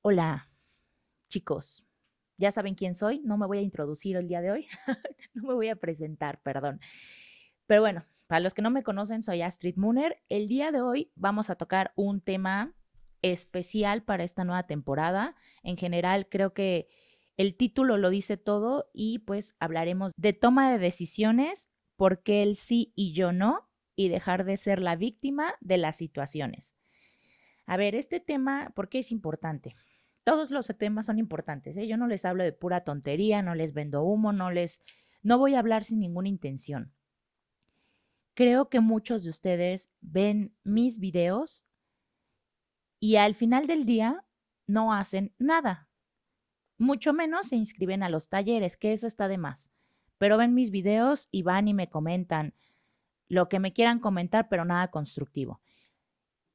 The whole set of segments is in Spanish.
Hola, chicos. Ya saben quién soy. No me voy a introducir el día de hoy. No me voy a presentar, perdón. Pero bueno, para los que no me conocen, soy Astrid Muner. El día de hoy vamos a tocar un tema especial para esta nueva temporada. En general, creo que el título lo dice todo y pues hablaremos de toma de decisiones, por qué el sí y yo no, y dejar de ser la víctima de las situaciones. A ver, este tema, ¿por qué es importante? Todos los temas son importantes, ¿eh? Yo no les hablo de pura tontería, no les vendo humo, no voy a hablar sin ninguna intención. Creo que muchos de ustedes ven mis videos y al final del día no hacen nada, mucho menos se inscriben a los talleres, que eso está de más. Pero ven mis videos y van y me comentan lo que me quieran comentar, pero nada constructivo.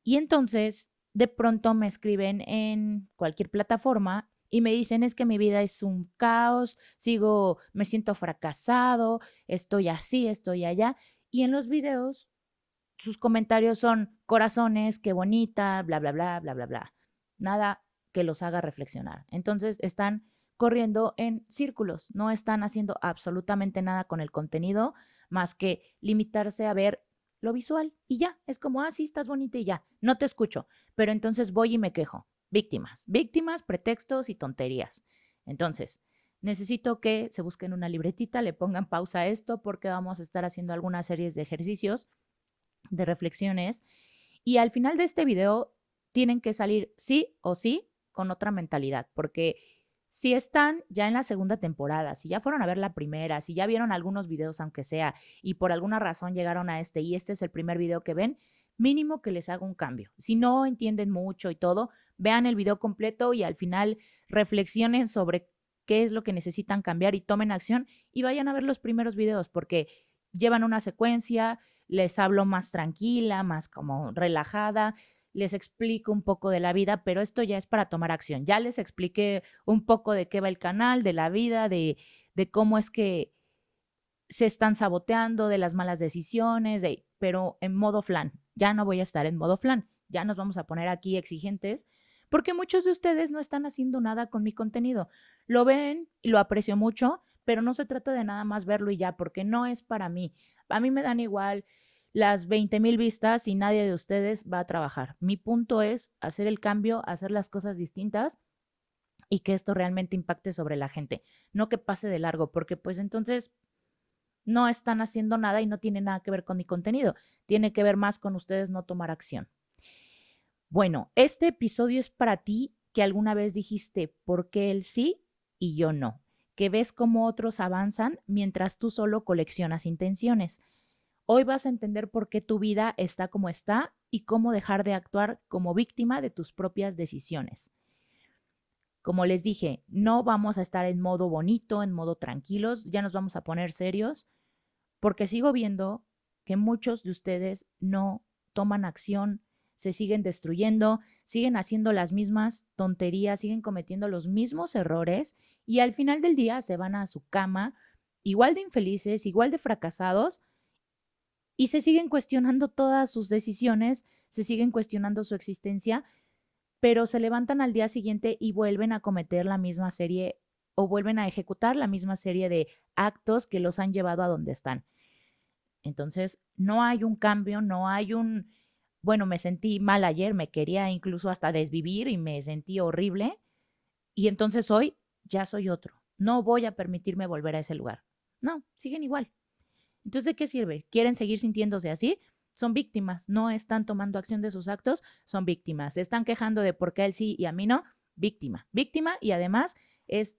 Y entonces, de pronto me escriben en cualquier plataforma y me dicen, es que mi vida es un caos, me siento fracasado, estoy así, estoy allá. Y en los videos, sus comentarios son corazones, qué bonita, bla, bla, bla, bla, bla, bla. Nada que los haga reflexionar. Entonces, están corriendo en círculos, no están haciendo absolutamente nada con el contenido más que limitarse a ver lo visual y ya, es como, sí, estás bonita y ya, no te escucho, pero entonces voy y me quejo. Víctimas, víctimas, pretextos y tonterías. Entonces, necesito que se busquen una libretita, le pongan pausa a esto porque vamos a estar haciendo algunas series de ejercicios, de reflexiones y al final de este video tienen que salir sí o sí con otra mentalidad, porque si están ya en la segunda temporada, si ya fueron a ver la primera, si ya vieron algunos videos aunque sea y por alguna razón llegaron a este y este es el primer video que ven, mínimo que les haga un cambio. Si no entienden mucho y todo, vean el video completo y al final reflexionen sobre qué es lo que necesitan cambiar y tomen acción y vayan a ver los primeros videos porque llevan una secuencia, les hablo más tranquila, más como relajada, les explico un poco de la vida, pero esto ya es para tomar acción. Ya les expliqué un poco de qué va el canal, de la vida, de cómo es que se están saboteando, de las malas decisiones, pero en modo flan. Ya no voy a estar en modo flan. Ya nos vamos a poner aquí exigentes porque muchos de ustedes no están haciendo nada con mi contenido. Lo ven y lo aprecio mucho, pero no se trata de nada más verlo y ya, porque no es para mí. A mí me dan igual las 20,000 vistas y nadie de ustedes va a trabajar. Mi punto es hacer el cambio, hacer las cosas distintas y que esto realmente impacte sobre la gente, no que pase de largo, porque pues entonces no están haciendo nada y no tiene nada que ver con mi contenido. Tiene que ver más con ustedes no tomar acción. Bueno, este episodio es para ti que alguna vez dijiste por qué él sí y yo no, que ves cómo otros avanzan mientras tú solo coleccionas intenciones. Hoy vas a entender por qué tu vida está como está y cómo dejar de actuar como víctima de tus propias decisiones. Como les dije, no vamos a estar en modo bonito, en modo tranquilos, ya nos vamos a poner serios, porque sigo viendo que muchos de ustedes no toman acción, se siguen destruyendo, siguen haciendo las mismas tonterías, siguen cometiendo los mismos errores y al final del día se van a su cama igual de infelices, igual de fracasados y se siguen cuestionando todas sus decisiones, se siguen cuestionando su existencia, pero se levantan al día siguiente y vuelven a cometer la misma serie o vuelven a ejecutar la misma serie de actos que los han llevado a donde están. Entonces, no hay un cambio, no hay bueno, me sentí mal ayer, me quería incluso hasta desvivir y me sentí horrible. Y entonces hoy ya soy otro. No voy a permitirme volver a ese lugar. No, siguen igual. Entonces, ¿de qué sirve? ¿Quieren seguir sintiéndose así? Son víctimas, no están tomando acción de sus actos, son víctimas. Se están quejando de por qué a él sí y a mí no. Víctima, víctima y además es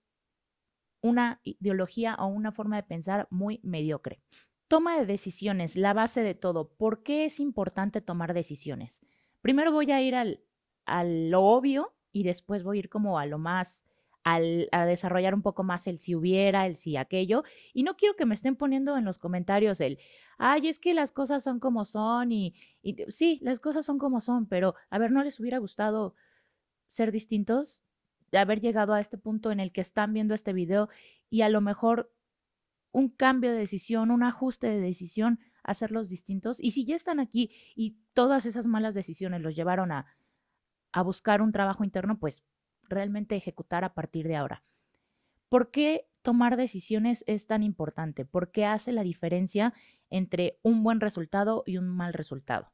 una ideología o una forma de pensar muy mediocre. Toma de decisiones, la base de todo. ¿Por qué es importante tomar decisiones? Primero voy a ir a lo obvio y después voy a ir como a lo más, a desarrollar un poco más el si hubiera, el si aquello. Y no quiero que me estén poniendo en los comentarios ay, es que las cosas son como son y sí, las cosas son como son, pero a ver, ¿no les hubiera gustado ser distintos? De haber llegado a este punto en el que están viendo este video y a lo mejor un cambio de decisión, un ajuste de decisión, hacerlos distintos. Y si ya están aquí y todas esas malas decisiones los llevaron a buscar un trabajo interno, pues realmente ejecutar a partir de ahora. ¿Por qué tomar decisiones es tan importante? ¿Por qué hace la diferencia entre un buen resultado y un mal resultado?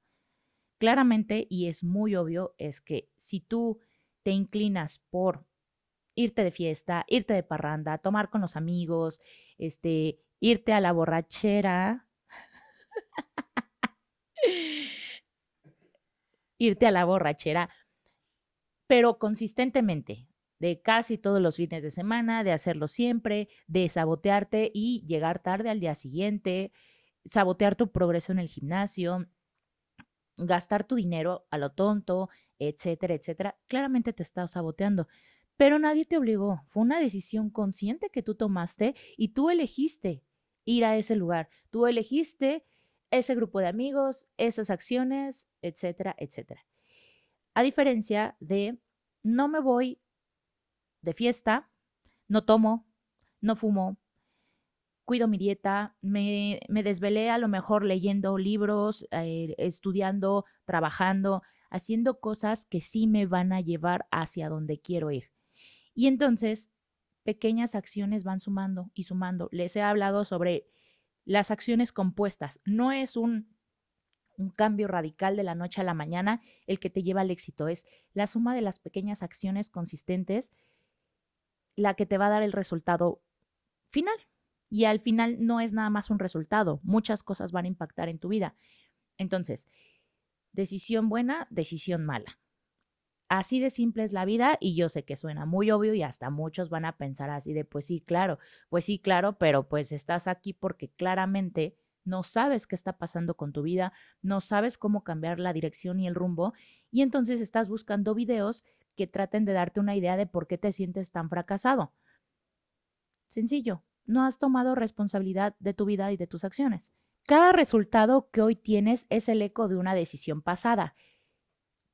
Claramente, y es muy obvio, es que si tú te inclinas por irte de fiesta, irte de parranda, tomar con los amigos, irte a la borrachera, irte a la borrachera, pero consistentemente, de casi todos los fines de semana, de hacerlo siempre, de sabotearte y llegar tarde al día siguiente, sabotear tu progreso en el gimnasio, gastar tu dinero a lo tonto, etcétera, etcétera, claramente te estás saboteando. Pero nadie te obligó, fue una decisión consciente que tú tomaste y tú elegiste ir a ese lugar, tú elegiste ese grupo de amigos, esas acciones, etcétera, etcétera. A diferencia de no me voy de fiesta, no tomo, no fumo, cuido mi dieta, me desvelé a lo mejor leyendo libros, estudiando, trabajando, haciendo cosas que sí me van a llevar hacia donde quiero ir. Y entonces, pequeñas acciones van sumando y sumando. Les he hablado sobre las acciones compuestas. No es un cambio radical de la noche a la mañana el que te lleva al éxito, es la suma de las pequeñas acciones consistentes la que te va a dar el resultado final. Y al final no es nada más un resultado, muchas cosas van a impactar en tu vida. Entonces, decisión buena, decisión mala. Así de simple es la vida y yo sé que suena muy obvio y hasta muchos van a pensar así de, pues sí, claro, pero pues estás aquí porque claramente no sabes qué está pasando con tu vida, no sabes cómo cambiar la dirección y el rumbo y entonces estás buscando videos que traten de darte una idea de por qué te sientes tan fracasado. Sencillo, no has tomado responsabilidad de tu vida y de tus acciones. Cada resultado que hoy tienes es el eco de una decisión pasada.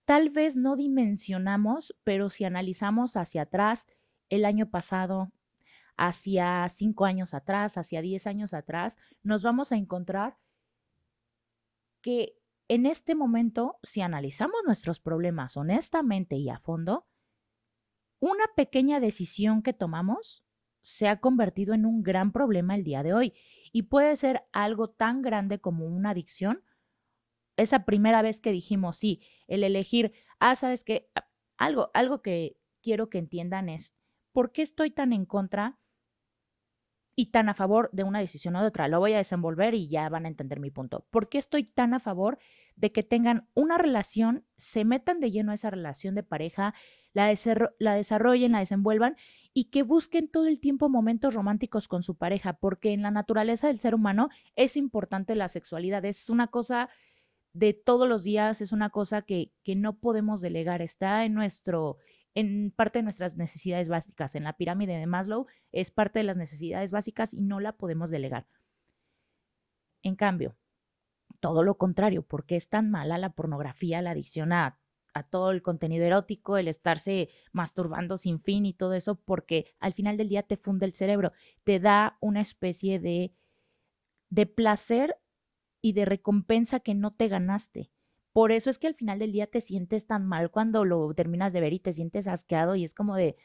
Tal vez no dimensionamos, pero si analizamos hacia atrás, el año pasado, hacia 5 años atrás, hacia 10 años atrás, nos vamos a encontrar que en este momento, si analizamos nuestros problemas honestamente y a fondo, una pequeña decisión que tomamos se ha convertido en un gran problema el día de hoy y puede ser algo tan grande como una adicción. Esa primera vez que dijimos sí, el elegir, ¿sabes qué? Algo que quiero que entiendan es, ¿por qué estoy tan en contra y tan a favor de una decisión o de otra? Lo voy a desenvolver y ya van a entender mi punto. ¿Por qué estoy tan a favor de que tengan una relación, se metan de lleno a esa relación de pareja, la desarrollen, la desenvuelvan y que busquen todo el tiempo momentos románticos con su pareja? Porque en la naturaleza del ser humano es importante la sexualidad, es una cosa de todos los días, es una cosa que no podemos delegar, está en parte de nuestras necesidades básicas. En la pirámide de Maslow es parte de las necesidades básicas y no la podemos delegar. En cambio, todo lo contrario, ¿por qué es tan mala la pornografía, la adicción a todo el contenido erótico, el estarse masturbando sin fin y todo eso? Porque al final del día te funde el cerebro, te da una especie de placer y de recompensa que no te ganaste. Por eso es que al final del día te sientes tan mal cuando lo terminas de ver y te sientes asqueado y es como de,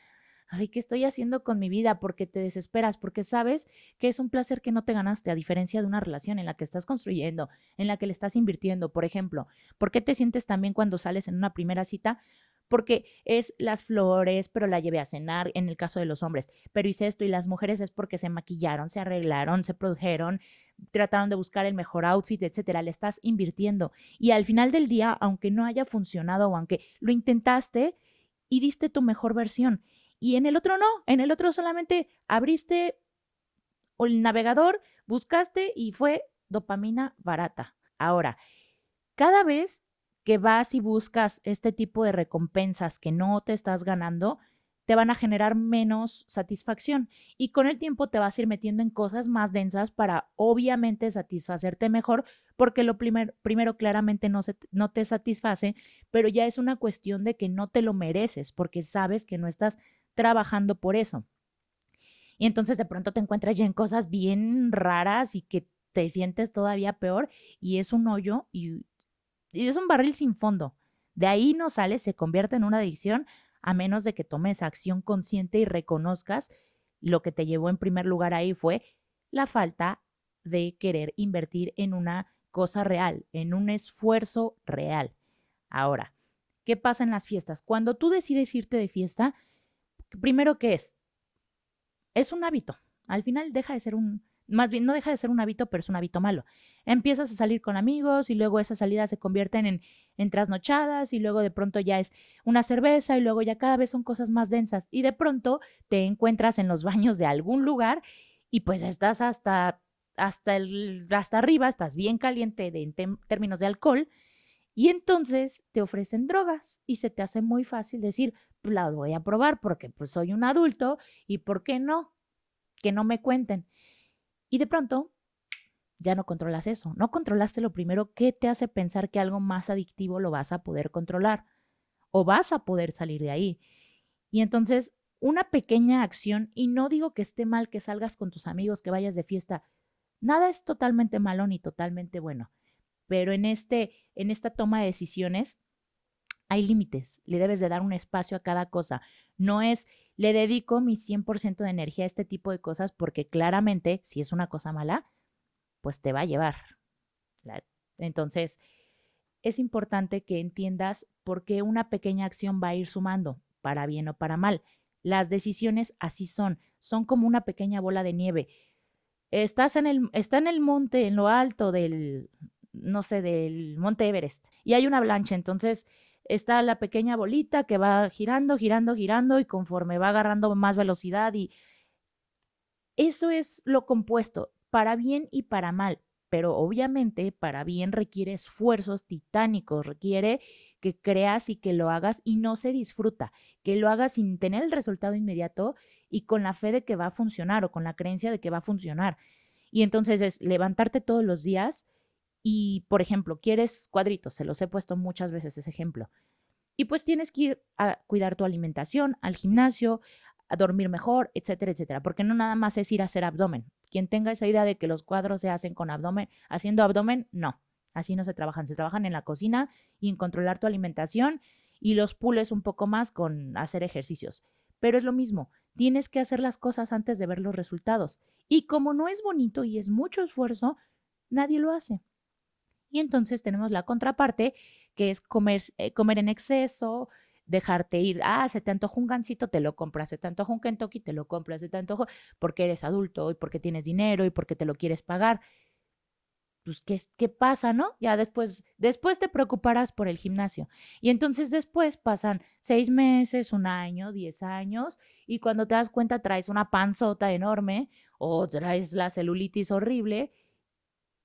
ay, ¿qué estoy haciendo con mi vida? Porque te desesperas, porque sabes que es un placer que no te ganaste, a diferencia de una relación en la que estás construyendo, en la que le estás invirtiendo. Por ejemplo, ¿por qué te sientes tan bien cuando sales en una primera cita? Porque es las flores, pero la llevé a cenar, en el caso de los hombres, pero hice esto, y las mujeres es porque se maquillaron, se arreglaron, se produjeron, trataron de buscar el mejor outfit, etcétera. Le estás invirtiendo y al final del día, aunque no haya funcionado o aunque lo intentaste y diste tu mejor versión, y en el otro no, en el otro solamente abriste el navegador, buscaste y fue dopamina barata. Ahora, cada vez que vas y buscas este tipo de recompensas que no te estás ganando, te van a generar menos satisfacción y con el tiempo te vas a ir metiendo en cosas más densas para obviamente satisfacerte mejor, porque lo primero claramente no te satisface, pero ya es una cuestión de que no te lo mereces porque sabes que no estás trabajando por eso. Y entonces de pronto te encuentras ya en cosas bien raras y que te sientes todavía peor y es un hoyo y es un barril sin fondo. De ahí no sales, se convierte en una adicción a menos de que tomes acción consciente y reconozcas lo que te llevó en primer lugar ahí fue la falta de querer invertir en una cosa real, en un esfuerzo real. Ahora, ¿qué pasa en las fiestas? Cuando tú decides irte de fiesta, primero, ¿qué es? Es un hábito. Al final deja de ser más bien no deja de ser un hábito, pero es un hábito malo. Empiezas a salir con amigos y luego esas salidas se convierten en trasnochadas y luego de pronto ya es una cerveza y luego ya cada vez son cosas más densas y de pronto te encuentras en los baños de algún lugar y pues estás hasta arriba, estás bien caliente en términos de alcohol y entonces te ofrecen drogas y se te hace muy fácil decir, pues la voy a probar porque pues soy un adulto y ¿por qué no? Que no me cuenten. Y de pronto ya no controlas eso, no controlaste lo primero que te hace pensar que algo más adictivo lo vas a poder controlar o vas a poder salir de ahí. Y entonces una pequeña acción, y no digo que esté mal que salgas con tus amigos, que vayas de fiesta, nada es totalmente malo ni totalmente bueno, pero en esta toma de decisiones hay límites, le debes de dar un espacio a cada cosa. No es, le dedico mi 100% de energía a este tipo de cosas porque claramente, si es una cosa mala, pues te va a llevar. Entonces, es importante que entiendas por qué una pequeña acción va a ir sumando, para bien o para mal. Las decisiones así son como una pequeña bola de nieve. Está en el monte, en lo alto del, no sé, del monte Everest, y hay una avalancha, entonces está la pequeña bolita que va girando, girando, girando, y conforme va agarrando más velocidad, y eso es lo compuesto, para bien y para mal, pero obviamente para bien requiere esfuerzos titánicos, requiere que creas y que lo hagas y no se disfruta, que lo hagas sin tener el resultado inmediato y con la fe de que va a funcionar o con la creencia de que va a funcionar. Y entonces es levantarte todos los días y, por ejemplo, quieres cuadritos, se los he puesto muchas veces ese ejemplo. Y pues tienes que ir a cuidar tu alimentación, al gimnasio, a dormir mejor, etcétera, etcétera, porque no nada más es ir a hacer abdomen. Quien tenga esa idea de que los cuadros se hacen con abdomen, haciendo abdomen, no, así no se trabajan en la cocina y en controlar tu alimentación y los pules un poco más con hacer ejercicios. Pero es lo mismo, tienes que hacer las cosas antes de ver los resultados. Y como no es bonito y es mucho esfuerzo, nadie lo hace. Y entonces tenemos la contraparte, que es comer en exceso, dejarte ir. Ah, se te antoja un gansito, te lo compras. Se te antoja un Kentucky, te lo compras. Se te antoja porque eres adulto y porque tienes dinero y porque te lo quieres pagar. Pues, ¿qué pasa, no? Ya después te preocuparás por el gimnasio. Y entonces después pasan 6 meses, un año, 10 años, y cuando te das cuenta traes una panzota enorme o traes la celulitis horrible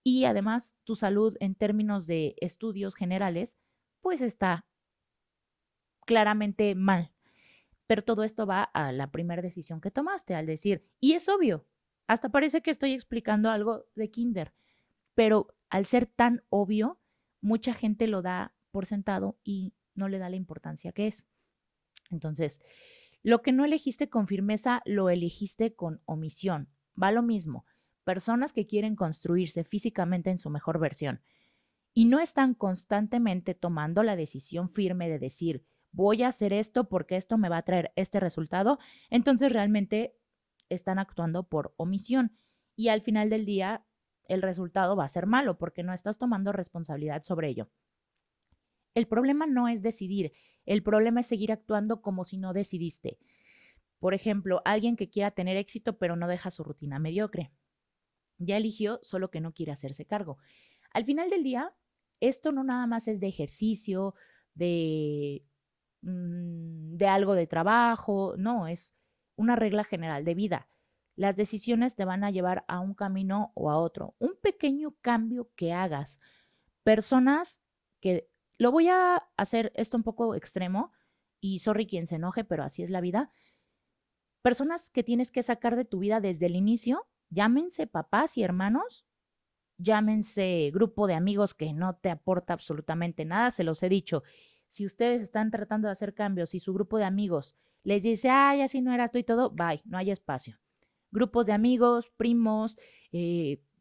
y además tu salud en términos de estudios generales, pues está claramente mal. Pero todo esto va a la primera decisión que tomaste, al decir, y es obvio, hasta parece que estoy explicando algo de kinder, pero al ser tan obvio, mucha gente lo da por sentado y no le da la importancia que es. Entonces, lo que no elegiste con firmeza, lo elegiste con omisión. Va lo mismo. Personas que quieren construirse físicamente en su mejor versión y no están constantemente tomando la decisión firme de decir, voy a hacer esto porque esto me va a traer este resultado, entonces realmente están actuando por omisión y al final del día el resultado va a ser malo porque no estás tomando responsabilidad sobre ello. El problema no es decidir, el problema es seguir actuando como si no decidiste. Por ejemplo, alguien que quiera tener éxito pero no deja su rutina mediocre. Ya eligió, solo que no quiere hacerse cargo. Al final del día, esto no nada más es de ejercicio, de, de algo de trabajo, no, es una regla general de vida. Las decisiones te van a llevar a un camino o a otro. Un pequeño cambio que hagas. Personas que, lo voy a hacer esto un poco extremo y sorry quien se enoje, pero así es la vida. Personas que tienes que sacar de tu vida desde el inicio, llámense papás y hermanos, llámense grupo de amigos que no te aporta absolutamente nada, se los he dicho. Si ustedes están tratando de hacer cambios y su grupo de amigos les dice, ay, así no eras tú y todo, bye, no hay espacio. Grupos de amigos, primos,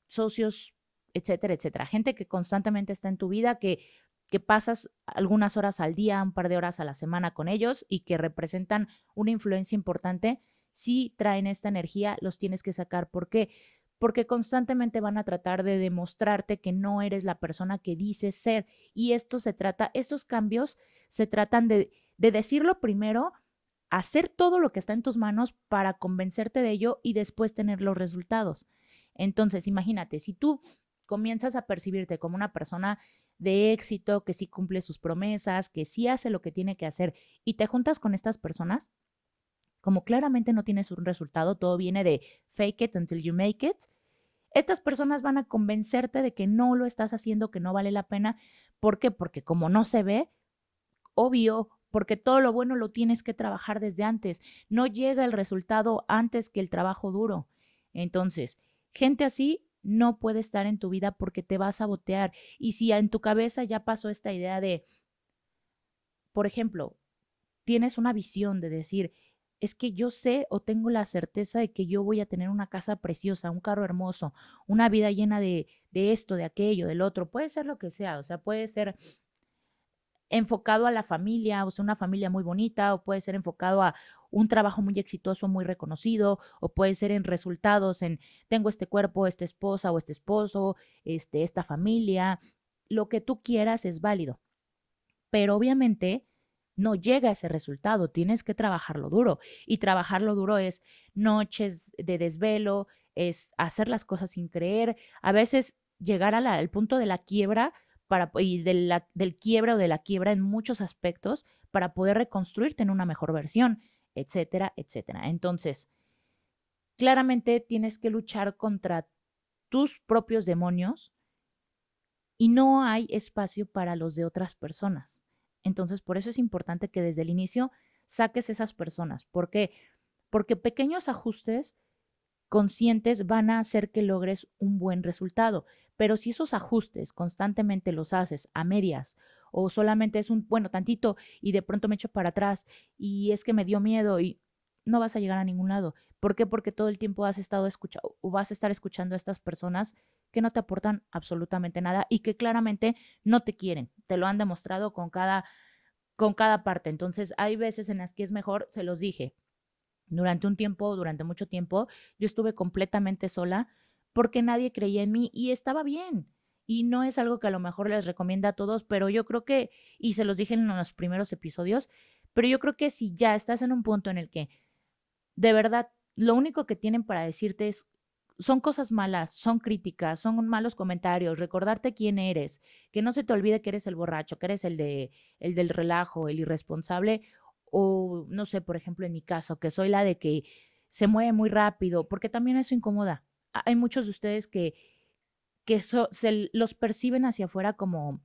socios, etcétera, etcétera. Gente que constantemente está en tu vida, que que pasas algunas horas al día, un par de horas a la semana con ellos y que representan una influencia importante, si traen esta energía, los tienes que sacar. ¿Por qué? Porque constantemente van a tratar de demostrarte que no eres la persona que dices ser. Y estos cambios se tratan de decirlo primero, hacer todo lo que está en tus manos para convencerte de ello y después tener los resultados. Entonces, imagínate, si tú comienzas a percibirte como una persona de éxito, que sí cumple sus promesas, que sí hace lo que tiene que hacer y te juntas con estas personas, como claramente no tienes un resultado, todo viene de fake it until you make it, estas personas van a convencerte de que no lo estás haciendo, que no vale la pena. ¿Por qué? Porque como no se ve, obvio, porque todo lo bueno lo tienes que trabajar desde antes. No llega el resultado antes que el trabajo duro. Entonces, gente así no puede estar en tu vida porque te va a sabotear. Y si en tu cabeza ya pasó esta idea de, por ejemplo, tienes una visión de decir, es que yo sé o tengo la certeza de que yo voy a tener una casa preciosa, un carro hermoso, una vida llena de esto, de aquello, del otro, puede ser lo que sea, o sea, puede ser enfocado a la familia, o sea, una familia muy bonita, o puede ser enfocado a un trabajo muy exitoso, muy reconocido, o puede ser en resultados, en tengo este cuerpo, esta esposa o este esposo, esta familia, lo que tú quieras es válido, pero obviamente no llega a ese resultado, tienes que trabajarlo duro y trabajarlo duro es noches de desvelo, es hacer las cosas sin creer, a veces llegar al punto de la quiebra y del quiebra o de la quiebra en muchos aspectos para poder reconstruirte en una mejor versión, etcétera, etcétera. Entonces, claramente tienes que luchar contra tus propios demonios y no hay espacio para los de otras personas. Entonces, por eso es importante que desde el inicio saques esas personas. ¿Por qué? Porque pequeños ajustes conscientes van a hacer que logres un buen resultado. Pero si esos ajustes constantemente los haces a medias o solamente es un, bueno, tantito y de pronto me echo para atrás y es que me dio miedo y no vas a llegar a ningún lado. ¿Por qué? Porque todo el tiempo has estado escuchando o vas a estar escuchando a estas personas que no te aportan absolutamente nada y que claramente no te quieren. Te lo han demostrado con cada parte. Entonces, hay veces en las que es mejor, se los dije, durante mucho tiempo, yo estuve completamente sola porque nadie creía en mí y estaba bien. Y no es algo que a lo mejor les recomienda a todos, pero yo creo que, y se los dije en los primeros episodios, pero yo creo que si ya estás en un punto en el que de verdad lo único que tienen para decirte es, son cosas malas, son críticas, son malos comentarios, recordarte quién eres, que no se te olvide que eres el borracho, que eres el del relajo, el irresponsable, o no sé, por ejemplo, en mi caso, que soy la de que se mueve muy rápido, porque también eso incomoda. Hay muchos de ustedes que se los perciben hacia afuera como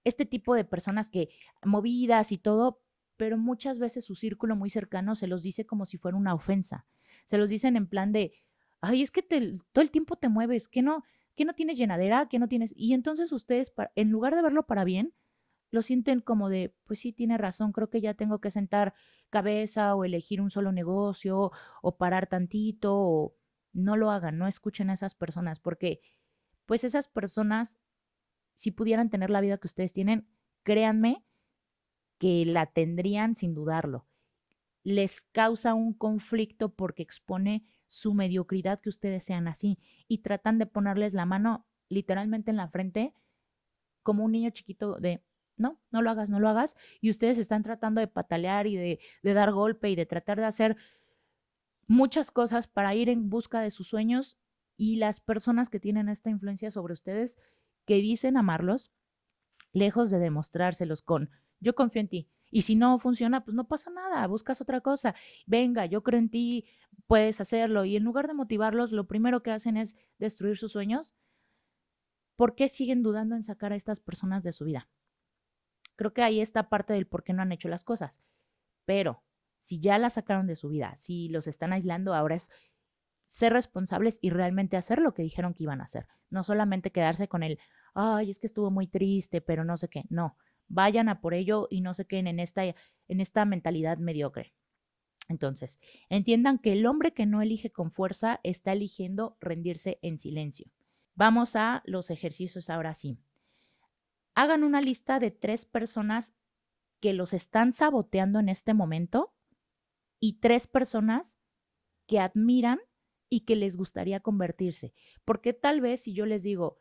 este tipo de personas que movidas y todo, pero muchas veces su círculo muy cercano se los dice como si fuera una ofensa. Se los dicen en plan de, ay, es que todo el tiempo te mueves, que no tienes llenadera, que no tienes... Y entonces ustedes, en lugar de verlo para bien, lo sienten como de, pues sí, tiene razón, creo que ya tengo que sentar cabeza o elegir un solo negocio o parar tantito o no lo hagan, no escuchen a esas personas porque pues esas personas si pudieran tener la vida que ustedes tienen, créanme que la tendrían sin dudarlo. Les causa un conflicto porque expone su mediocridad que ustedes sean así y tratan de ponerles la mano literalmente en la frente como un niño chiquito de no, no lo hagas, no lo hagas. Y ustedes están tratando de patalear y de dar golpe y de tratar de hacer muchas cosas para ir en busca de sus sueños y las personas que tienen esta influencia sobre ustedes, que dicen amarlos, lejos de demostrárselos con yo confío en ti. Y si no funciona, pues no pasa nada, buscas otra cosa. Venga, yo creo en ti, puedes hacerlo. Y en lugar de motivarlos, lo primero que hacen es destruir sus sueños. ¿Por qué siguen dudando en sacar a estas personas de su vida? Creo que ahí está parte del por qué no han hecho las cosas. Pero si ya las sacaron de su vida, si los están aislando, ahora es ser responsables y realmente hacer lo que dijeron que iban a hacer. No solamente quedarse con el, ay, es que estuvo muy triste, pero no sé qué. No, vayan a por ello y no se queden en esta mentalidad mediocre. Entonces, entiendan que el hombre que no elige con fuerza está eligiendo rendirse en silencio. Vamos a los ejercicios ahora sí. hagan una lista de 3 personas que los están saboteando en este momento y 3 personas que admiran y que les gustaría convertirse. Porque tal vez si yo les digo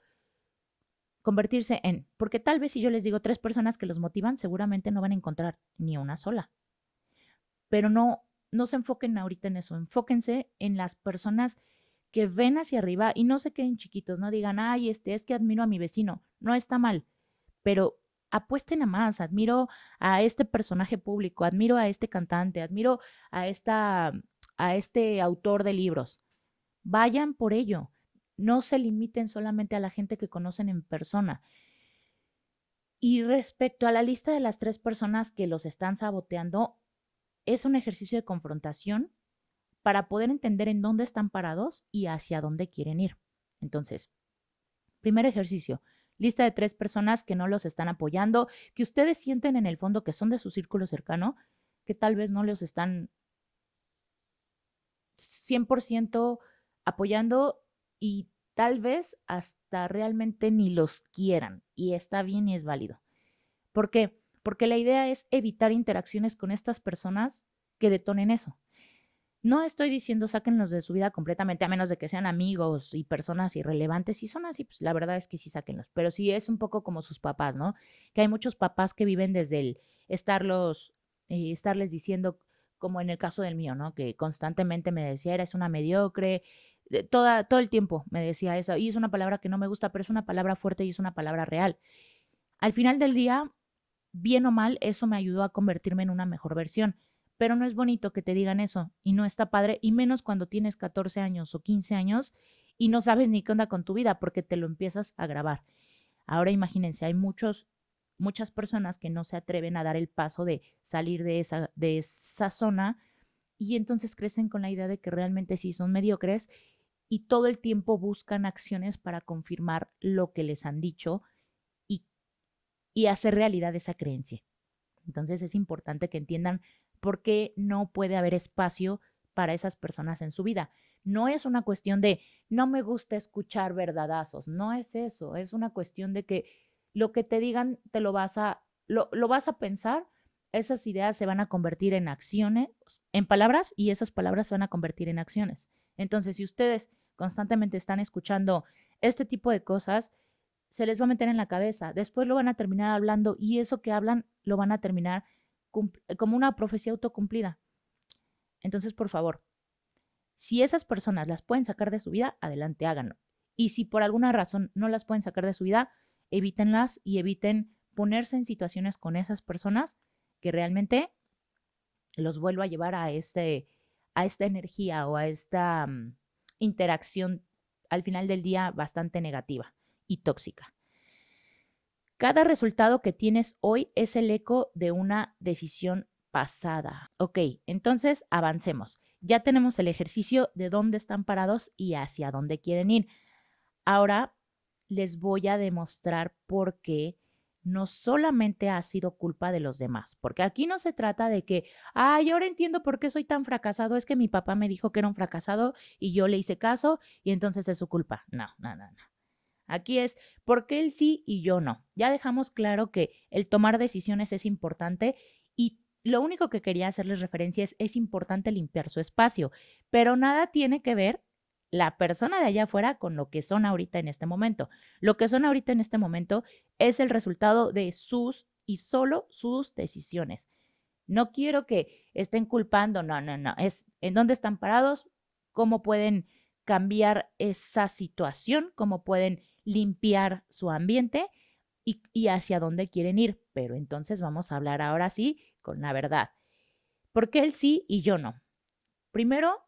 porque tal vez si yo les digo 3 personas que los motivan, seguramente no van a encontrar ni una sola. Pero no se enfoquen ahorita en eso, enfóquense en las personas que ven hacia arriba y no se queden chiquitos, no digan, ay, es que admiro a mi vecino, no está mal, pero apuesten a más, admiro a este personaje público, admiro a este cantante, admiro a este autor de libros. Vayan por ello, no se limiten solamente a la gente que conocen en persona. Y respecto a la lista de las 3 personas que los están saboteando, es un ejercicio de confrontación para poder entender en dónde están parados y hacia dónde quieren ir. Entonces, primer ejercicio, lista de 3 personas que no los están apoyando, que ustedes sienten en el fondo que son de su círculo cercano, que tal vez no los están 100% apoyando y tal vez hasta realmente ni los quieran. Y está bien y es válido. ¿Por qué? Porque la idea es evitar interacciones con estas personas que detonen eso. No estoy diciendo sáquenlos de su vida completamente, a menos de que sean amigos y personas irrelevantes. Si son así, pues la verdad es que sí sáquenlos. Pero sí es un poco como sus papás, ¿no? Que hay muchos papás que viven desde el estarles diciendo, como en el caso del mío, ¿no? Que constantemente me decía, eres una mediocre. Todo el tiempo me decía eso. Y es una palabra que no me gusta, pero es una palabra fuerte y es una palabra real. Al final del día, bien o mal, eso me ayudó a convertirme en una mejor versión. Pero no es bonito que te digan eso y no está padre, y menos cuando tienes 14 años o 15 años y no sabes ni qué onda con tu vida porque te lo empiezas a grabar. Ahora imagínense, hay muchas personas que no se atreven a dar el paso de salir de esa zona y entonces crecen con la idea de que realmente sí son mediocres y todo el tiempo buscan acciones para confirmar lo que les han dicho y, y hacer realidad esa creencia. Entonces es importante que entiendan por qué no puede haber espacio para esas personas en su vida. No es una cuestión de no me gusta escuchar verdadazos, no es eso, es una cuestión de que lo que te digan te lo vas a pensar, esas ideas se van a convertir en acciones, en palabras, y esas palabras se van a convertir en acciones. Entonces, si ustedes constantemente están escuchando este tipo de cosas, se les va a meter en la cabeza, después lo van a terminar hablando y eso que hablan lo van a terminar como una profecía autocumplida. Entonces, por favor, si esas personas las pueden sacar de su vida, adelante, háganlo. Y si por alguna razón no las pueden sacar de su vida, evítenlas y eviten ponerse en situaciones con esas personas que realmente los vuelva a llevar a esta energía o a esta interacción al final del día bastante negativa y tóxica. Cada resultado que tienes hoy es el eco de una decisión pasada. Ok, entonces avancemos. Ya tenemos el ejercicio de dónde están parados y hacia dónde quieren ir. Ahora les voy a demostrar por qué no solamente ha sido culpa de los demás, porque aquí no se trata de que, ay, ahora entiendo por qué soy tan fracasado, es que mi papá me dijo que era un fracasado y yo le hice caso y entonces es su culpa. No, no, no, no. Aquí es por qué él sí y yo no. Ya dejamos claro que el tomar decisiones es importante y lo único que quería hacerles referencia es importante limpiar su espacio, pero nada tiene que ver la persona de allá afuera con lo que son ahorita en este momento. Lo que son ahorita en este momento es el resultado de sus y solo sus decisiones. No quiero que estén culpando, no, no, no, es en dónde están parados, cómo pueden cambiar esa situación, cómo pueden limpiar su ambiente y hacia dónde quieren ir. Pero entonces vamos a hablar ahora sí con la verdad. ¿Por qué él sí y yo no? Primero,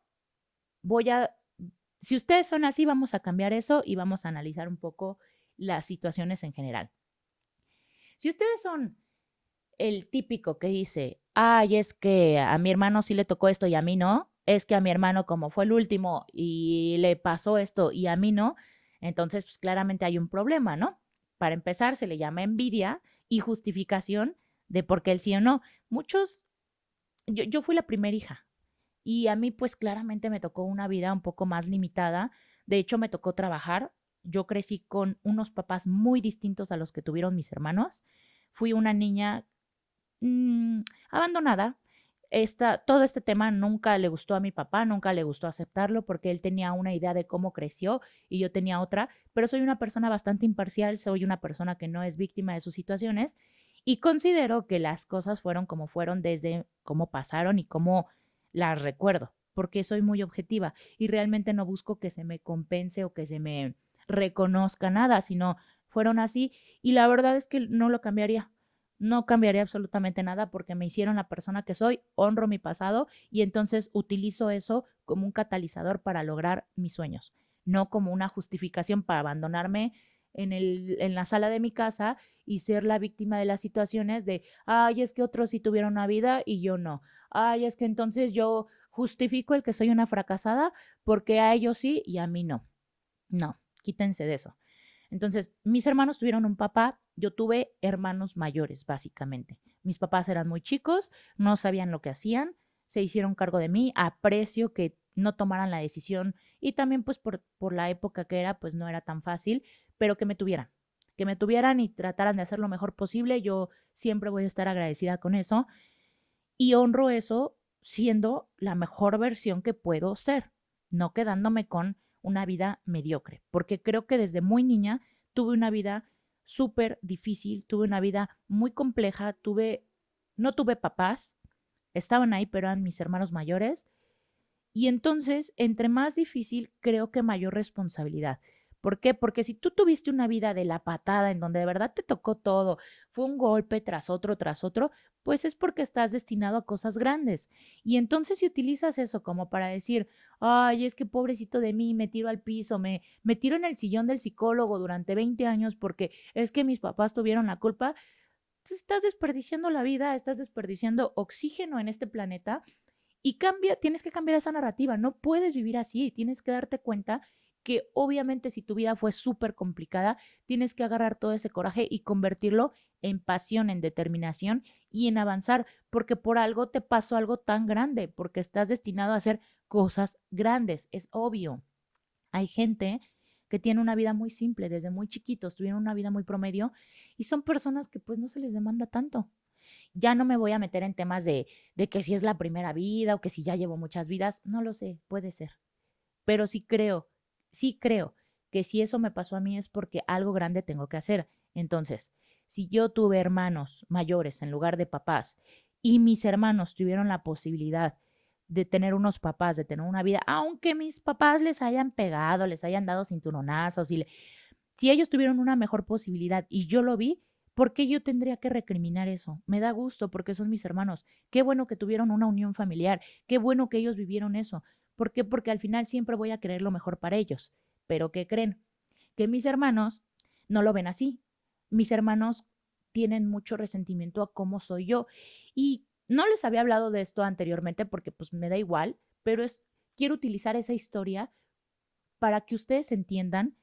si ustedes son así, vamos a cambiar eso y vamos a analizar un poco las situaciones en general. Si ustedes son el típico que dice, ay, es que a mi hermano sí le tocó esto y a mí no, es que a mi hermano como fue el último y le pasó esto y a mí no, entonces pues claramente hay un problema, ¿no? Para empezar, se le llama envidia y justificación de por qué él sí o no. Yo fui la primera hija y a mí pues claramente me tocó una vida un poco más limitada, de hecho me tocó trabajar. yo crecí con unos papás muy distintos a los que tuvieron mis hermanos. Fui una niña abandonada. Todo este tema nunca le gustó a mi papá, nunca le gustó aceptarlo porque él tenía una idea de cómo creció y yo tenía otra, pero soy una persona bastante imparcial, soy una persona que no es víctima de sus situaciones y considero que las cosas fueron como fueron desde cómo pasaron y cómo las recuerdo, porque soy muy objetiva y realmente no busco que se me compense o que se me reconozca nada, sino fueron así y la verdad es que no lo cambiaría. No cambiaría absolutamente nada porque me hicieron la persona que soy, honro mi pasado y entonces utilizo eso como un catalizador para lograr mis sueños, no como una justificación para abandonarme en la sala de mi casa y ser la víctima de las situaciones de, ay, es que otros sí tuvieron una vida y yo no. Ay, es que entonces yo justifico el que soy una fracasada porque a ellos sí y a mí no. No, quítense de eso. Entonces, mis hermanos tuvieron un papá, yo tuve hermanos mayores, básicamente. Mis papás eran muy chicos, no sabían lo que hacían, se hicieron cargo de mí, aprecio que no tomaran la decisión y también pues por la época que era, pues no era tan fácil, pero que me tuvieran y trataran de hacer lo mejor posible. Yo siempre voy a estar agradecida con eso y honro eso siendo la mejor versión que puedo ser, no quedándome con una vida mediocre, porque creo que desde muy niña tuve una vida súper difícil, tuve una vida muy compleja, no tuve papás, estaban ahí, pero eran mis hermanos mayores, y entonces, entre más difícil, creo que mayor responsabilidad. ¿Por qué? Porque si tú tuviste una vida de la patada en donde de verdad te tocó todo, fue un golpe tras otro, pues es porque estás destinado a cosas grandes. Y entonces si utilizas eso como para decir, ay, es que pobrecito de mí, me tiro al piso, me tiro en el sillón del psicólogo durante 20 años porque es que mis papás tuvieron la culpa, estás desperdiciando la vida, estás desperdiciando oxígeno en este planeta y tienes que cambiar esa narrativa, no puedes vivir así, tienes que darte cuenta que obviamente si tu vida fue súper complicada, tienes que agarrar todo ese coraje y convertirlo en pasión, en determinación y en avanzar, porque por algo te pasó algo tan grande, porque estás destinado a hacer cosas grandes, es obvio. Hay gente que tiene una vida muy simple, desde muy chiquitos, tuvieron una vida muy promedio y son personas que pues no se les demanda tanto. Ya no me voy a meter en temas de que si es la primera vida o que si ya llevo muchas vidas, no lo sé, puede ser. Pero sí creo que si eso me pasó a mí es porque algo grande tengo que hacer. Entonces, si yo tuve hermanos mayores en lugar de papás y mis hermanos tuvieron la posibilidad de tener unos papás, de tener una vida, aunque mis papás les hayan pegado, les hayan dado cinturonazos si ellos tuvieron una mejor posibilidad y yo lo vi, ¿por qué yo tendría que recriminar eso? Me da gusto porque son mis hermanos. Qué bueno que tuvieron una unión familiar. Qué bueno que ellos vivieron eso. ¿Por qué? Porque al final siempre voy a querer lo mejor para ellos. Pero ¿qué creen? Que mis hermanos no lo ven así. Mis hermanos tienen mucho resentimiento a cómo soy yo. Y no les había hablado de esto anteriormente porque pues me da igual, pero quiero utilizar esa historia para que ustedes entiendan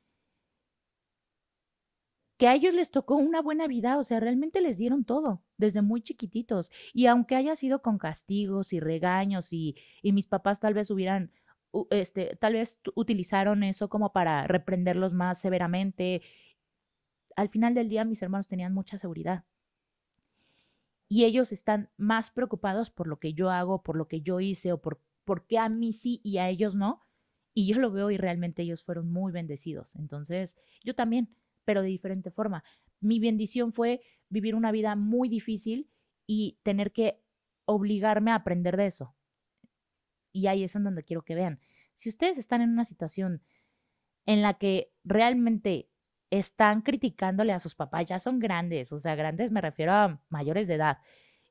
que a ellos les tocó una buena vida, o sea, realmente les dieron todo desde muy chiquititos. Y aunque haya sido con castigos y regaños y mis papás tal vez tal vez utilizaron eso como para reprenderlos más severamente, al final del día mis hermanos tenían mucha seguridad. Y ellos están más preocupados por lo que yo hago, por lo que yo hice o por qué a mí sí y a ellos no. Y yo lo veo y realmente ellos fueron muy bendecidos. Entonces, yo también, pero de diferente forma. Mi bendición fue vivir una vida muy difícil y tener que obligarme a aprender de eso. Y ahí es en donde quiero que vean. Si ustedes están en una situación en la que realmente están criticándole a sus papás, ya son grandes, o sea, grandes me refiero a mayores de edad,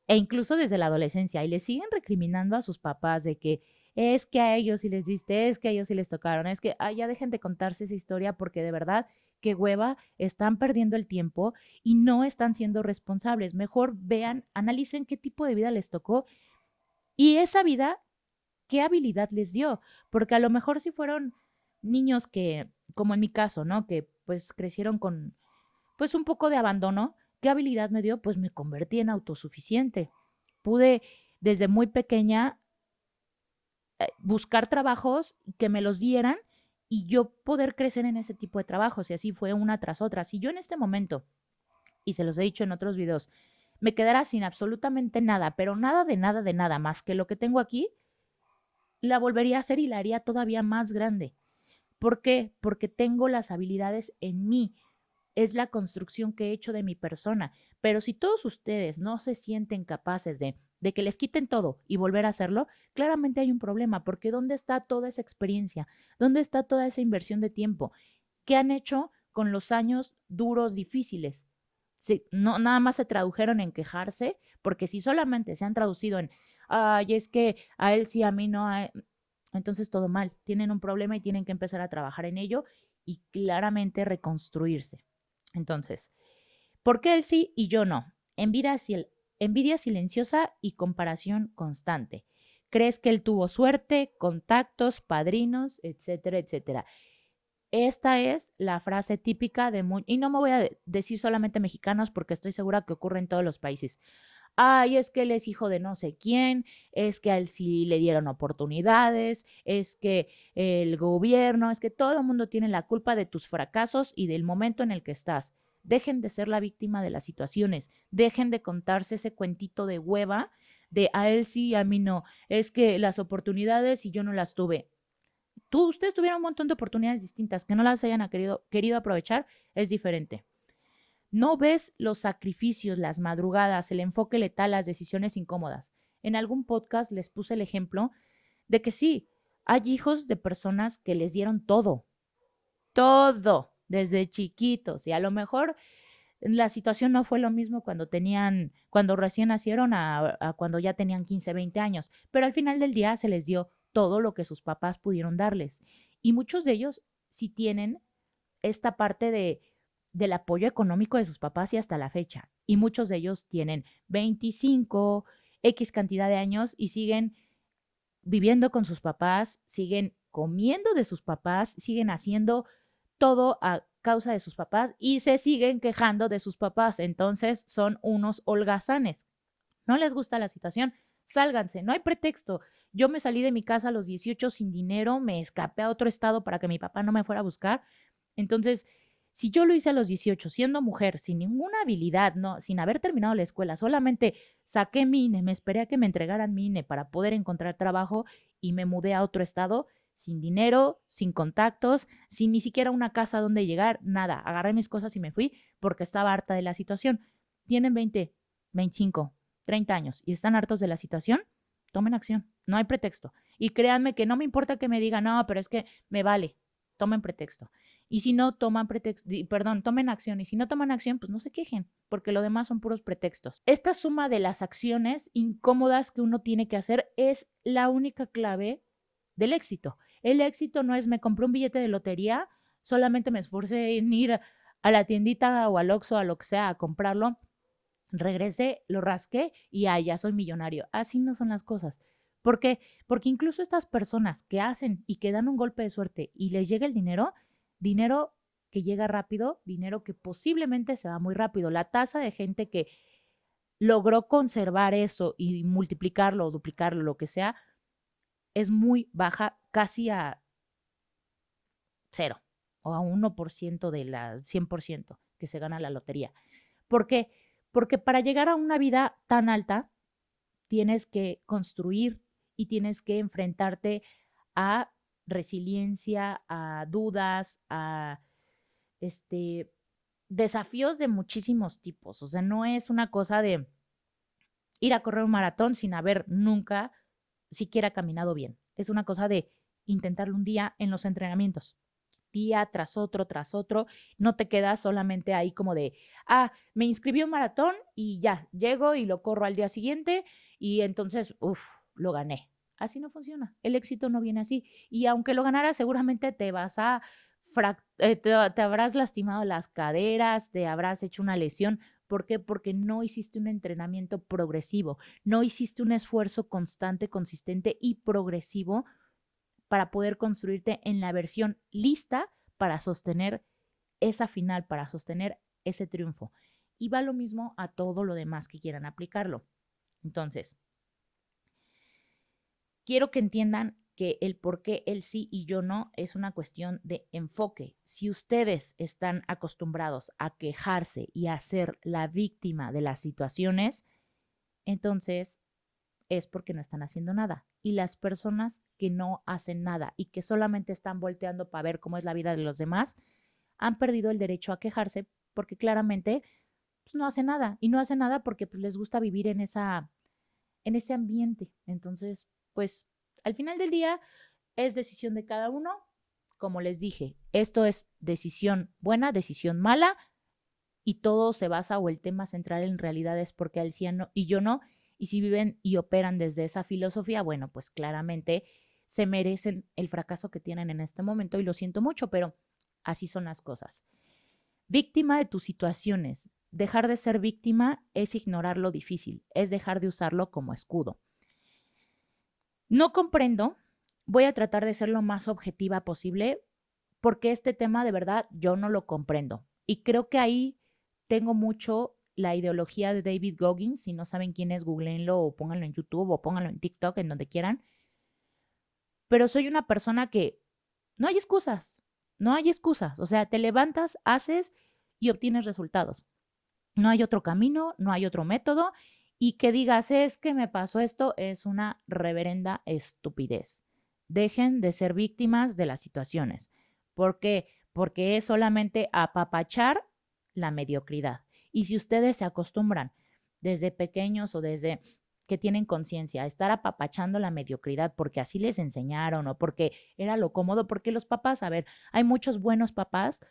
e incluso desde la adolescencia, y le siguen recriminando a sus papás de que es que a ellos sí les diste, es que a ellos sí les tocaron, es que ya dejen de contarse esa historia porque de verdad, qué hueva, están perdiendo el tiempo y no están siendo responsables. Mejor vean, analicen qué tipo de vida les tocó y esa vida, qué habilidad les dio, porque a lo mejor si fueron niños que, como en mi caso, ¿no? Que pues crecieron con pues un poco de abandono, ¿qué habilidad me dio? Pues me convertí en autosuficiente. Pude desde muy pequeña buscar trabajos que me los dieran y yo poder crecer en ese tipo de trabajos. Y así fue una tras otra. Si yo en este momento, y se los he dicho en otros videos, me quedara sin absolutamente nada, pero nada de nada de nada más que lo que tengo aquí, la volvería a hacer y la haría todavía más grande. ¿Por qué? Porque tengo las habilidades en mí. Es la construcción que he hecho de mi persona. Pero si todos ustedes no se sienten capaces de que les quiten todo y volver a hacerlo, claramente hay un problema, porque ¿dónde está toda esa experiencia? ¿Dónde está toda esa inversión de tiempo? ¿Qué han hecho con los años duros, difíciles? Sí, no, nada más se tradujeron en quejarse, porque si solamente se han traducido en, ay, es que a él sí, a mí no, entonces todo mal. Tienen un problema y tienen que empezar a trabajar en ello y claramente reconstruirse. Entonces, ¿por qué él sí y yo no? Envidia silenciosa y comparación constante. ¿Crees que él tuvo suerte, contactos, padrinos, etcétera, etcétera? Esta es la frase típica de y no me voy a decir solamente mexicanos porque estoy segura que ocurre en todos los países. Ay, es que él es hijo de no sé quién, es que a él sí le dieron oportunidades, es que el gobierno, es que todo el mundo tiene la culpa de tus fracasos y del momento en el que estás. Dejen de ser la víctima de las situaciones, dejen de contarse ese cuentito de hueva de a él sí, a mí no, es que las oportunidades y yo no las tuve. Ustedes tuvieron un montón de oportunidades distintas, que no las hayan querido aprovechar, es diferente. No ves los sacrificios, las madrugadas, el enfoque letal, las decisiones incómodas. En algún podcast les puse el ejemplo de que sí, hay hijos de personas que les dieron todo, todo, desde chiquitos. Y a lo mejor la situación no fue lo mismo cuando recién nacieron a cuando ya tenían 15, 20 años. Pero al final del día se les dio todo lo que sus papás pudieron darles. Y muchos de ellos sí tienen esta parte del apoyo económico de sus papás y hasta la fecha. Y muchos de ellos tienen 25, X cantidad de años y siguen viviendo con sus papás, siguen comiendo de sus papás, siguen haciendo todo a causa de sus papás y se siguen quejando de sus papás. Entonces son unos holgazanes. ¿No les gusta la situación? Sálganse, no hay pretexto. Yo me salí de mi casa a los 18 sin dinero, me escapé a otro estado para que mi papá no me fuera a buscar. Entonces, si yo lo hice a los 18, siendo mujer, sin ninguna habilidad, no, sin haber terminado la escuela, solamente saqué mi INE, me esperé a que me entregaran mi INE para poder encontrar trabajo y me mudé a otro estado, sin dinero, sin contactos, sin ni siquiera una casa donde llegar, nada. Agarré mis cosas y me fui porque estaba harta de la situación. Tienen 20, 25, 30 años y están hartos de la situación, tomen acción. No hay pretexto. Y créanme que no me importa que me digan, no, pero es que me vale. Tomen pretexto. Y si no toman pretexto, perdón, tomen acción. Y si no toman acción, pues no se quejen, porque lo demás son puros pretextos. Esta suma de las acciones incómodas que uno tiene que hacer es la única clave del éxito. El éxito no es me compré un billete de lotería, solamente me esforcé en ir a la tiendita o al Oxxo, a lo que sea, a comprarlo, regresé, lo rasqué y ya soy millonario. Así no son las cosas. ¿Por qué? Porque incluso estas personas que hacen y que dan un golpe de suerte y les llega el dinero, dinero que llega rápido, dinero que posiblemente se va muy rápido. La tasa de gente que logró conservar eso y multiplicarlo o duplicarlo, lo que sea, es muy baja, casi a cero o a 1% de la 100% que se gana la lotería. ¿Por qué? Porque para llegar a una vida tan alta, tienes que construir y tienes que enfrentarte a resiliencia, a dudas, a desafíos de muchísimos tipos. O sea, no es una cosa de ir a correr un maratón sin haber nunca siquiera caminado bien. Es una cosa de intentarlo un día en los entrenamientos, día tras otro, no te quedas solamente ahí como de, me inscribí a un maratón y ya, llego y lo corro al día siguiente y entonces, lo gané. Así no funciona. El éxito no viene así. Y aunque lo ganaras, seguramente te vas a, te habrás lastimado las caderas, te habrás hecho una lesión. ¿Por qué? Porque no hiciste un entrenamiento progresivo, no hiciste un esfuerzo constante, consistente y progresivo para poder construirte en la versión lista para sostener esa final, para sostener ese triunfo. Y va lo mismo a todo lo demás que quieran aplicarlo. Entonces, quiero que entiendan que el por qué él sí y yo no es una cuestión de enfoque. Si ustedes están acostumbrados a quejarse y a ser la víctima de las situaciones, entonces es porque no están haciendo nada. Y las personas que no hacen nada y que solamente están volteando para ver cómo es la vida de los demás, han perdido el derecho a quejarse porque claramente pues, no hacen nada. Y no hacen nada porque pues, les gusta vivir en ese ambiente. Entonces, pues al final del día es decisión de cada uno. Como les dije, esto es decisión buena, decisión mala, y todo se basa o el tema central en realidad es porque él sí y yo no. Y si viven y operan desde esa filosofía, bueno, pues claramente se merecen el fracaso que tienen en este momento y lo siento mucho, pero así son las cosas. Víctima de tus situaciones. Dejar de ser víctima es ignorar lo difícil, es dejar de usarlo como escudo. No comprendo, voy a tratar de ser lo más objetiva posible porque este tema de verdad yo no lo comprendo. Y creo que ahí tengo mucho la ideología de David Goggins. Si no saben quién es, googleenlo o pónganlo en YouTube o pónganlo en TikTok, en donde quieran. Pero soy una persona que no hay excusas, no hay excusas. O sea, te levantas, haces y obtienes resultados. No hay otro camino, no hay otro método. Y que digas, es que me pasó esto, es una reverenda estupidez. Dejen de ser víctimas de las situaciones. ¿Por qué? Porque es solamente apapachar la mediocridad. Y si ustedes se acostumbran desde pequeños o desde que tienen conciencia a estar apapachando la mediocridad porque así les enseñaron o porque era lo cómodo, porque los papás, a ver, hay muchos buenos papás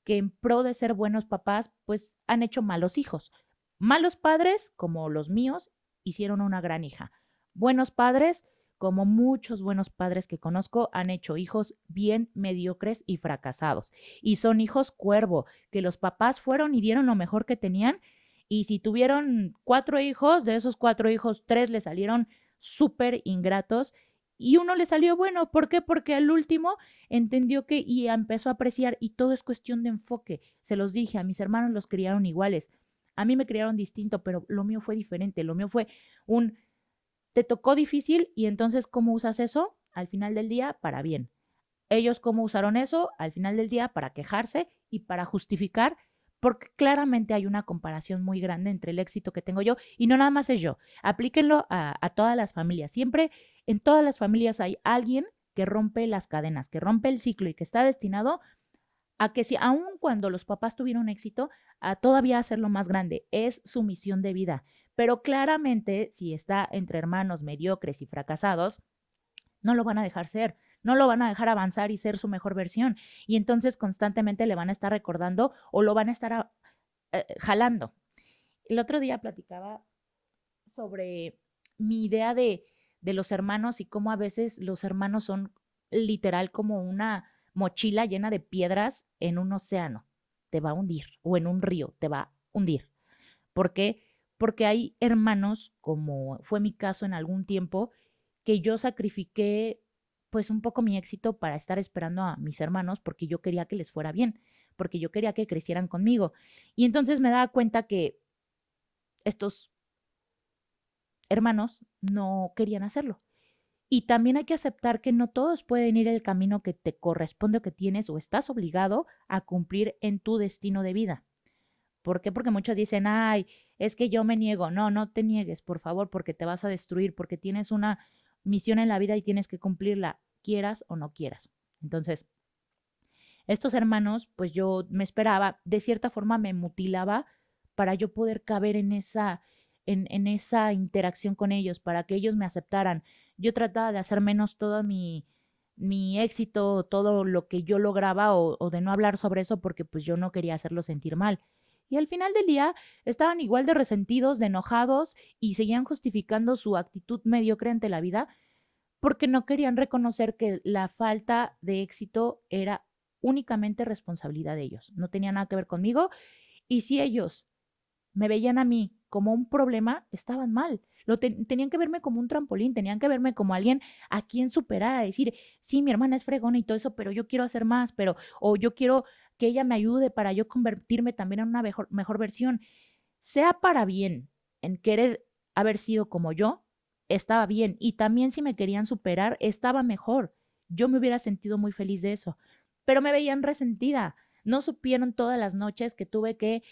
que en pro de ser buenos papás, pues han hecho malos hijos. Malos padres, como los míos, hicieron una gran hija. Buenos padres, como muchos buenos padres que conozco, han hecho hijos bien mediocres y fracasados. Y son hijos cuervo, que los papás fueron y dieron lo mejor que tenían. Y si tuvieron 4 hijos, de esos 4 hijos, 3 le salieron súper ingratos y uno le salió bueno. ¿Por qué? Porque al último entendió que y empezó a apreciar y todo es cuestión de enfoque. Se los dije, a mis hermanos los criaron iguales. A mí me criaron distinto, pero lo mío fue diferente. Lo mío fue un, te tocó difícil y entonces, ¿cómo usas eso? Al final del día, para bien. Ellos, ¿cómo usaron eso? Al final del día, para quejarse y para justificar, porque claramente hay una comparación muy grande entre el éxito que tengo yo y no nada más es yo. Aplíquenlo a todas las familias. Siempre en todas las familias hay alguien que rompe las cadenas, que rompe el ciclo y que está destinado a que si aun cuando los papás tuvieron éxito, a todavía hacerlo más grande. Es su misión de vida. Pero claramente, si está entre hermanos mediocres y fracasados, no lo van a dejar ser, no lo van a dejar avanzar y ser su mejor versión. Y entonces constantemente le van a estar recordando o lo van a estar jalando. El otro día platicaba sobre mi idea de los hermanos y cómo a veces los hermanos son literal como una mochila llena de piedras en un océano. Te va a hundir o en un río, te va a hundir. ¿Por qué? Porque hay hermanos, como fue mi caso en algún tiempo, que yo sacrifiqué pues un poco mi éxito para estar esperando a mis hermanos porque yo quería que les fuera bien, porque yo quería que crecieran conmigo. Y entonces me daba cuenta que estos hermanos no querían hacerlo. Y también hay que aceptar que no todos pueden ir el camino que te corresponde o que tienes o estás obligado a cumplir en tu destino de vida. ¿Por qué? Porque muchos dicen, ay, es que yo me niego. No, no te niegues, por favor, porque te vas a destruir, porque tienes una misión en la vida y tienes que cumplirla, quieras o no quieras. Entonces, estos hermanos, pues yo me esperaba, de cierta forma me mutilaba para yo poder caber en esa interacción con ellos, para que ellos me aceptaran. Yo trataba de hacer menos todo mi éxito, todo lo que yo lograba o de no hablar sobre eso porque pues yo no quería hacerlo sentir mal. Y al final del día estaban igual de resentidos, de enojados y seguían justificando su actitud mediocre ante la vida porque no querían reconocer que la falta de éxito era únicamente responsabilidad de ellos. No tenía nada que ver conmigo y si ellos me veían a mí como un problema, estaban mal. Tenían que verme como un trampolín, tenían que verme como alguien a quien superar, a decir, sí, mi hermana es fregona y todo eso, pero yo quiero hacer más, o yo quiero que ella me ayude para yo convertirme también en una mejor versión. Sea para bien, en querer haber sido como yo, estaba bien. Y también si me querían superar, estaba mejor. Yo me hubiera sentido muy feliz de eso. Pero me veían resentida. No supieron todas las noches que tuve que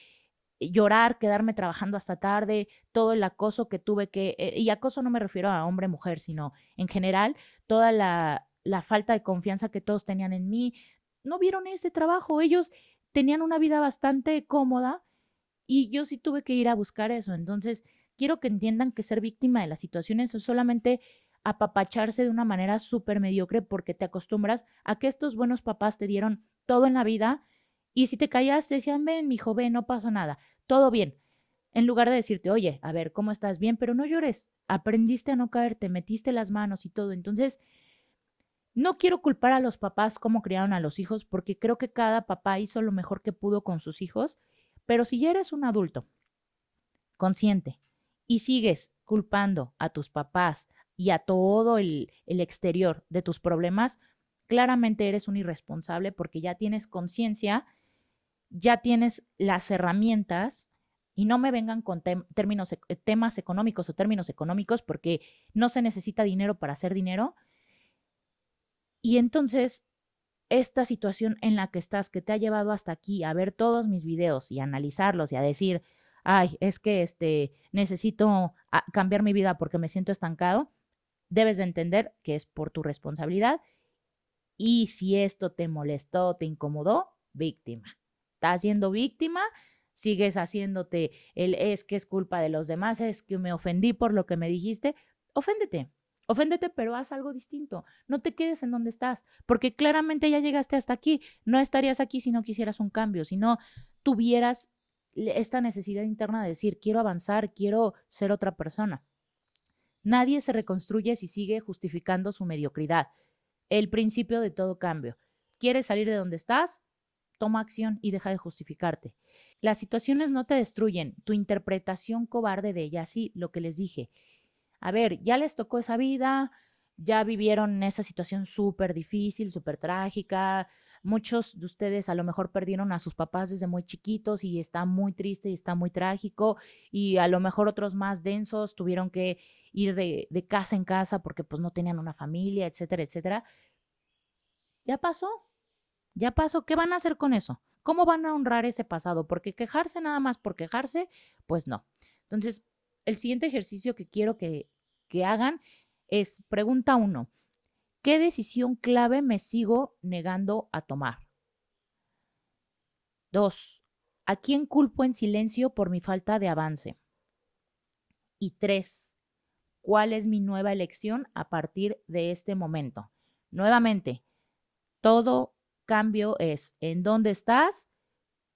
llorar, quedarme trabajando hasta tarde, todo el acoso que tuve que, y acoso no me refiero a hombre, mujer, sino en general, toda la falta de confianza que todos tenían en mí. No vieron ese trabajo. Ellos tenían una vida bastante cómoda y yo sí tuve que ir a buscar eso. Entonces, quiero que entiendan que ser víctima de las situaciones es solamente apapacharse de una manera súper mediocre porque te acostumbras a que estos buenos papás te dieron todo en la vida y si te callas te decían, ven, mijo, ven, no pasa nada, todo bien. En lugar de decirte, oye, a ver, ¿cómo estás? Bien, pero no llores. Aprendiste a no caerte, metiste las manos y todo. Entonces, no quiero culpar a los papás cómo criaron a los hijos, porque creo que cada papá hizo lo mejor que pudo con sus hijos, pero si ya eres un adulto consciente y sigues culpando a tus papás y a todo el exterior de tus problemas, claramente eres un irresponsable porque ya tienes conciencia, ya tienes las herramientas y no me vengan con temas económicos o términos económicos porque no se necesita dinero para hacer dinero. Y entonces esta situación en la que estás, que te ha llevado hasta aquí a ver todos mis videos y analizarlos y a decir, ay, es que necesito cambiar mi vida porque me siento estancado, debes de entender que es por tu responsabilidad y si esto te molestó, te incomodó, víctima. Estás siendo víctima, sigues haciéndote es que es culpa de los demás, es que me ofendí por lo que me dijiste, oféndete. Oféndete, pero haz algo distinto. No te quedes en donde estás, porque claramente ya llegaste hasta aquí. No estarías aquí si no quisieras un cambio, si no tuvieras esta necesidad interna de decir, quiero avanzar, quiero ser otra persona. Nadie se reconstruye si sigue justificando su mediocridad. El principio de todo cambio. ¿Quieres salir de donde estás? Toma acción y deja de justificarte. Las situaciones no te destruyen, tu interpretación cobarde de ellas, sí, lo que les dije. A ver, ya les tocó esa vida, ya vivieron esa situación súper difícil, súper trágica. Muchos de ustedes a lo mejor perdieron a sus papás desde muy chiquitos y está muy triste y está muy trágico. Y a lo mejor otros más densos tuvieron que ir de casa en casa porque pues no tenían una familia, etcétera, etcétera. Ya pasó, ya pasó. ¿Qué van a hacer con eso? ¿Cómo van a honrar ese pasado? Porque quejarse nada más por quejarse, pues no. Entonces, el siguiente ejercicio que quiero que hagan es pregunta 1. ¿Qué decisión clave me sigo negando a tomar? 2. ¿A quién culpo en silencio por mi falta de avance? Y 3. ¿Cuál es mi nueva elección a partir de este momento? Nuevamente, todo cambio es en dónde estás,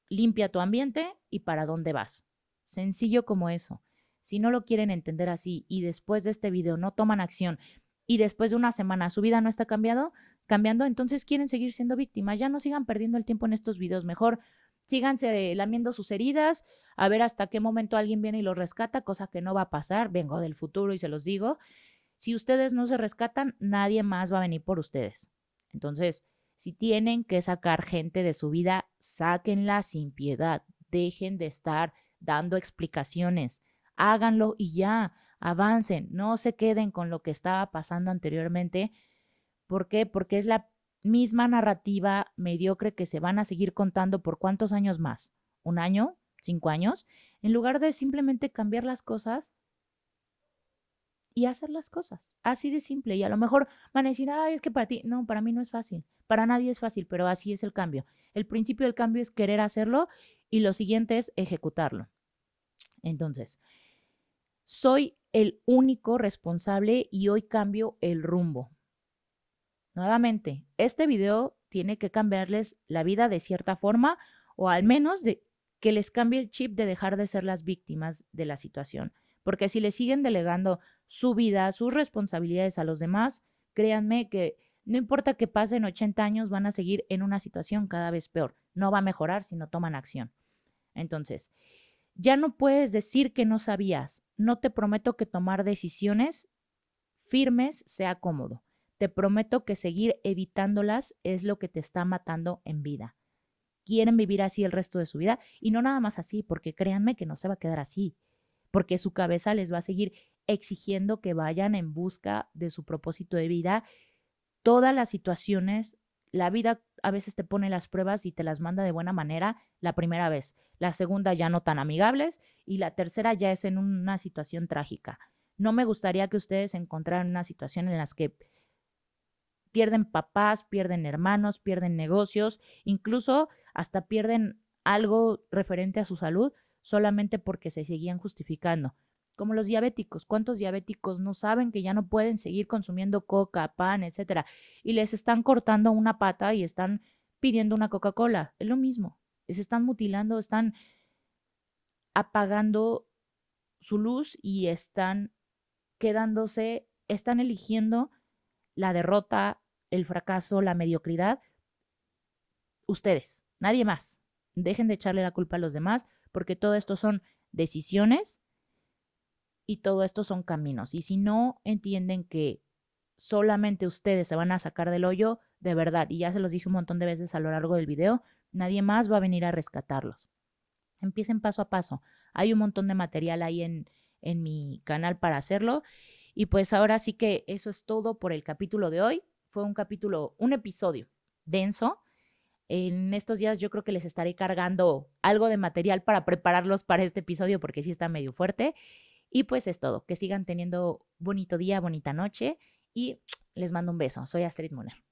limpia tu ambiente y para dónde vas. Sencillo como eso. Si no lo quieren entender así y después de este video no toman acción y después de una semana su vida no está cambiando, entonces quieren seguir siendo víctimas. Ya no sigan perdiendo el tiempo en estos videos. Mejor síganse lamiendo sus heridas, a ver hasta qué momento alguien viene y los rescata, cosa que no va a pasar. Vengo del futuro y se los digo. Si ustedes no se rescatan, nadie más va a venir por ustedes. Entonces, si tienen que sacar gente de su vida, sáquenla sin piedad. Dejen de estar dando explicaciones. Háganlo y ya, avancen. No se queden con lo que estaba pasando anteriormente. ¿Por qué? Porque es la misma narrativa mediocre que se van a seguir contando por cuántos años más. ¿Un año? ¿5 años? En lugar de simplemente cambiar las cosas y hacer las cosas. Así de simple. Y a lo mejor van a decir, ay, es que para ti, no, para mí no es fácil. Para nadie es fácil, pero así es el cambio. El principio del cambio es querer hacerlo y lo siguiente es ejecutarlo. Entonces, soy el único responsable y hoy cambio el rumbo. Nuevamente, este video tiene que cambiarles la vida de cierta forma o al menos de que les cambie el chip de dejar de ser las víctimas de la situación. Porque si le siguen delegando su vida, sus responsabilidades a los demás, créanme que no importa que pasen 80 años, van a seguir en una situación cada vez peor. No va a mejorar si no toman acción. Entonces, ya no puedes decir que no sabías. No te prometo que tomar decisiones firmes sea cómodo. Te prometo que seguir evitándolas es lo que te está matando en vida. Quieren vivir así el resto de su vida y no nada más así, porque créanme que no se va a quedar así, porque su cabeza les va a seguir exigiendo que vayan en busca de su propósito de vida. Todas las situaciones, la vida a veces te pone las pruebas y te las manda de buena manera la primera vez, la segunda ya no tan amigables y la tercera ya es en una situación trágica. No me gustaría que ustedes se encontraran en una situación en las que pierden papás, pierden hermanos, pierden negocios, incluso hasta pierden algo referente a su salud solamente porque se seguían justificando. Como los diabéticos. ¿Cuántos diabéticos no saben que ya no pueden seguir consumiendo coca, pan, etcétera? Y les están cortando una pata y están pidiendo una Coca-Cola. Es lo mismo. Se están mutilando, están apagando su luz y están quedándose, están eligiendo la derrota, el fracaso, la mediocridad. Ustedes, nadie más. Dejen de echarle la culpa a los demás porque todo esto son decisiones y todo esto son caminos. Y si no entienden que solamente ustedes se van a sacar del hoyo, de verdad, y ya se los dije un montón de veces a lo largo del video, nadie más va a venir a rescatarlos. Empiecen paso a paso. Hay un montón de material ahí en mi canal para hacerlo. Y pues ahora sí que eso es todo por el capítulo de hoy. Fue un episodio denso. En estos días yo creo que les estaré cargando algo de material para prepararlos para este episodio porque sí está medio fuerte. Y pues es todo. Que sigan teniendo bonito día, bonita noche y les mando un beso. Soy Astrid Muner.